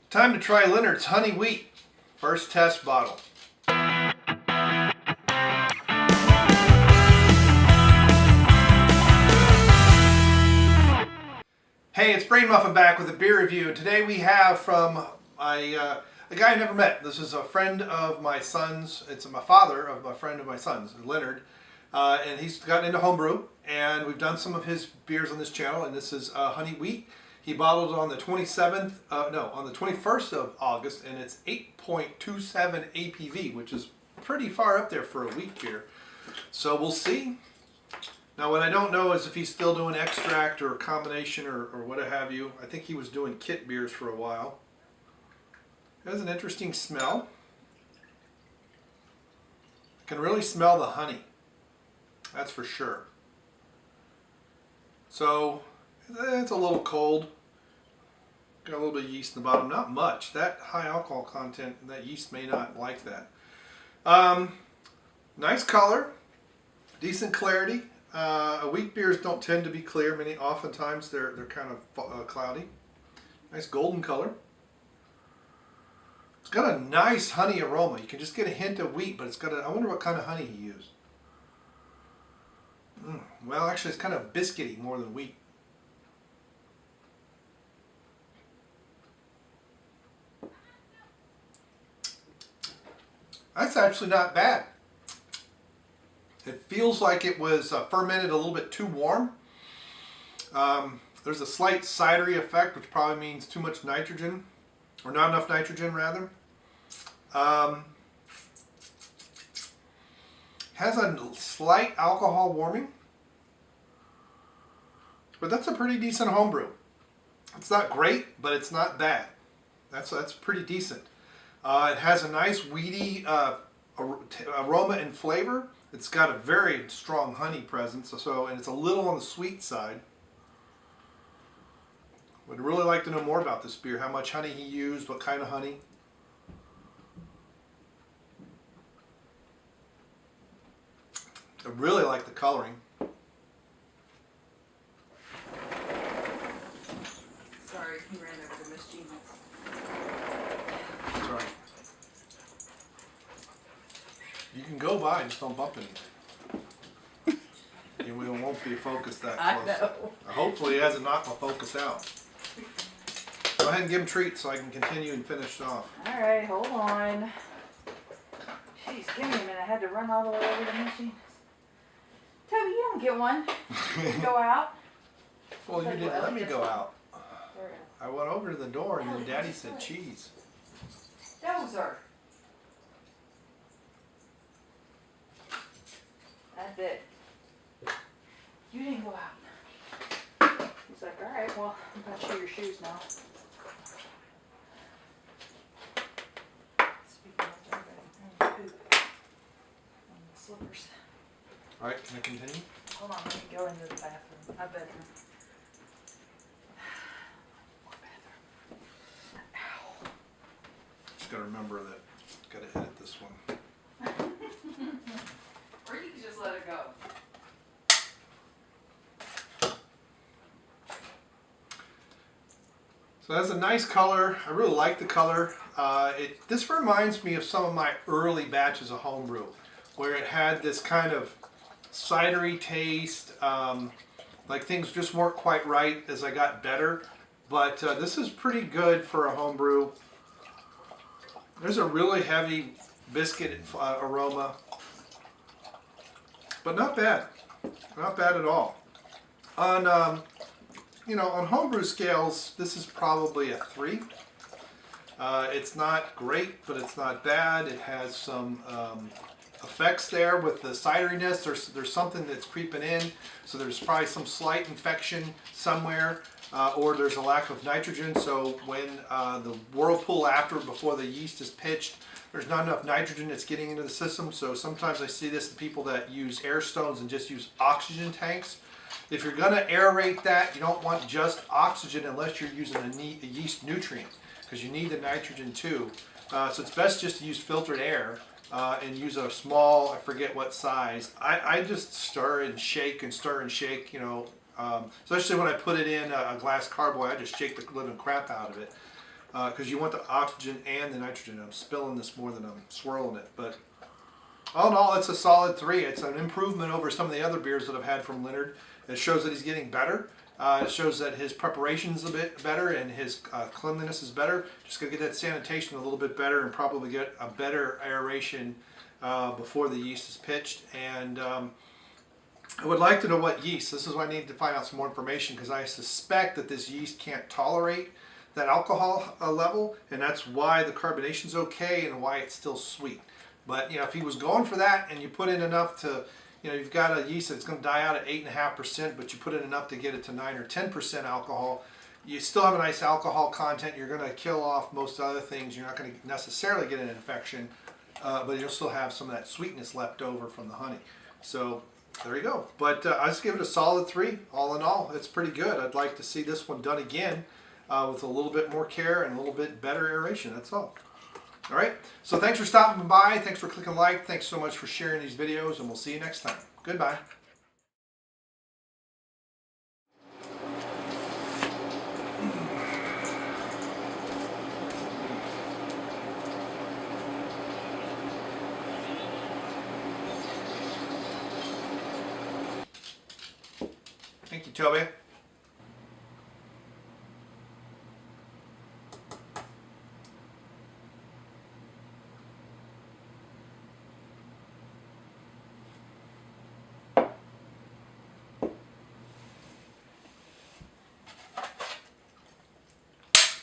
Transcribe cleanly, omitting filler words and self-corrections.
Time to try Leonard's honey wheat. First test bottle. Hey, it's Brainmuffin back with a beer review. Today we have from a guy I never met. This is a friend of my son's. It's my father of a friend of my son's, Leonard. And he's gotten into homebrew, and we've done some of his beers on this channel, and this is honey wheat. He bottled it on the 21st of August, and it's 8.27 APV, which is pretty far up there for a wheat beer. So we'll see. Now what I don't know is if he's still doing extract or combination or what have you. I think he was doing kit beers for a while. It has an interesting smell. Can really smell the honey. That's for sure. So it's a little cold. Got a little bit of yeast in the bottom. Not much. That high alcohol content, that yeast may not like that. Nice color. Decent clarity. Wheat beers don't tend to be clear. Oftentimes they're kind of cloudy. Nice golden color. It's got a nice honey aroma. You can just get a hint of wheat, but it's got a, I wonder what kind of honey he used. Well, actually it's kind of biscuity more than wheat. That's actually not bad. It feels like it was fermented a little bit too warm. There's a slight cidery effect, which probably means too much nitrogen, or not enough nitrogen rather. Has a slight alcohol warming, but that's a pretty decent homebrew. It's not great, but it's not bad. That's pretty decent. It has a nice weedy aroma and flavor. It's got a very strong honey presence, and it's a little on the sweet side. Would really like to know more about this beer. How much honey he used, what kind of honey. I really like the coloring. Sorry, he ran over the mischievous. That's right. You can go by, just don't bump anything. We won't be focused that close. I know. Hopefully it hasn't knocked my focus out. Go ahead and give him treats so I can continue and finish off. Alright, hold on. Jeez, give me a minute. I had to run all the way over the machine. Toby, you don't get one. Go out. Well, you didn't let me go out. There. I went over to the door and then Daddy said cheese. Dozer. That's it. You didn't go out. He's like, alright, well, I'm going to show your shoes now. Speaking of poop. On the slippers. Alright, can I continue? Hold on, let me go into the bathroom. My bedroom. More bathroom. Ow. Just gotta remember that. Gotta edit this one. Or you can just let it go. So that's a nice color. I really like the color. This reminds me of some of my early batches of homebrew, where it had this kind of cidery taste, like things just weren't quite right as I got better. But this is pretty good for a homebrew. There's a really heavy biscuit aroma, but not bad. Not bad at all. On on homebrew scales, this is probably a 3. It's not great, but it's not bad. It has some effects there with the cideriness. There's something that's creeping in, so there's probably some slight infection somewhere, or there's a lack of nitrogen. So when the whirlpool before the yeast is pitched, there's not enough nitrogen that's getting into the system. So sometimes I see this in people that use air stones and just use oxygen tanks. If you're going to aerate that, you don't want just oxygen unless you're using a yeast nutrient, because you need the nitrogen too. So it's best just to use filtered air and use a small, I forget what size. I just stir and shake, you know, especially when I put it in a glass carboy. I just shake the living crap out of it. because you want the oxygen and the nitrogen. I'm spilling this more than I'm swirling it, but all in all, it's a solid 3. It's an improvement over some of the other beers that I've had from Leonard. It shows that he's getting better. It shows that his preparation is a bit better and his cleanliness is better. Just going to get that sanitation a little bit better and probably get a better aeration before the yeast is pitched. And I would like to know what yeast. This is why I need to find out some more information, because I suspect that this yeast can't tolerate that alcohol level, and that's why the carbonation's okay and why it's still sweet. But if he was going for that and you put in enough to, you've got a yeast that's going to die out at 8.5%, but you put in enough to get it to 9 or 10% alcohol, you still have a nice alcohol content. You're going to kill off most other things. You're not going to necessarily get an infection, but you'll still have some of that sweetness left over from the honey. So there you go. But I just give it a solid 3. All in all, it's pretty good. I'd like to see this one done again with a little bit more care and a little bit better aeration. That's all. All right, so thanks for stopping by. Thanks for clicking like. Thanks so much for sharing these videos, and we'll see you next time. Goodbye. Thank you, Toby.